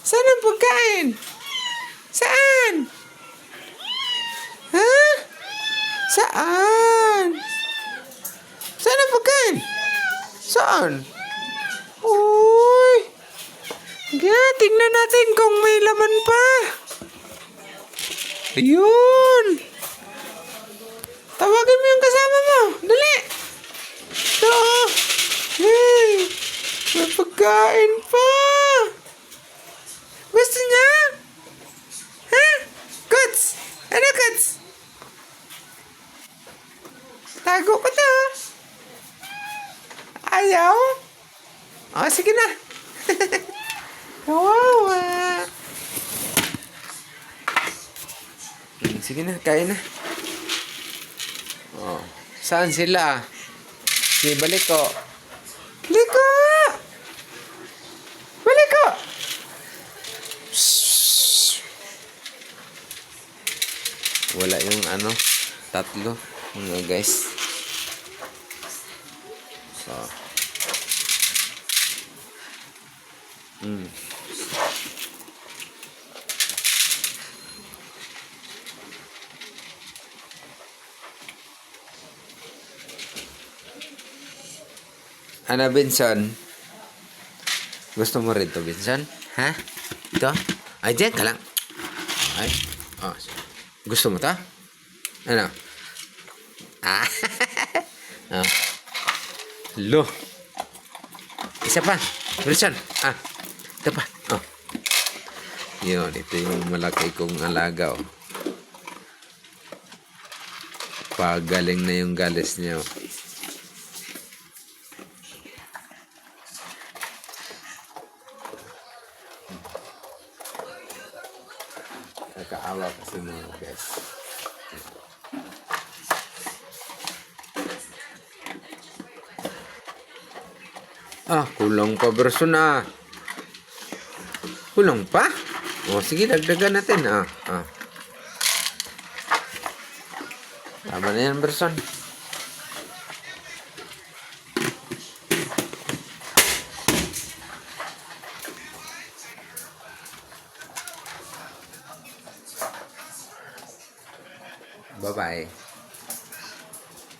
Saan ang pagkain? Saan? Ha? Saan? Saan ang pagkain? Saan? Uy! Kaya, tingnan natin kung may laman pa. Ayun! Tawagin mo yung kasama mo. Dali! Ito! Hey! May pagkain pa! Gusto niya? Ha? Kuts! Ano, Kuts? Tago ko to. Ayaw? O, sige na. Kawawa. Sige na, kain na. Oh, saan sila? Si Baliko. Baliko! Baliko! Wala yung tatlo mga guys. So. Ano, Benson? Gusto mo rin to, Benson? Ha? Ito? Ay, dyan ka lang. Ay. Oh. Gusto mo to? Ano? Ah. Oh. Lo. Isa pa. Benson. Ah. Ito pa. Oh. Yun. Ito yung malaki kong alaga. Oh. Pagaling na yung galis niya. Oh. Nakaawa kasi mga guys. Kulang pa version na. Kulang pa? O, sige, dagdagan natin. Tama na yan, version. Bye-bye.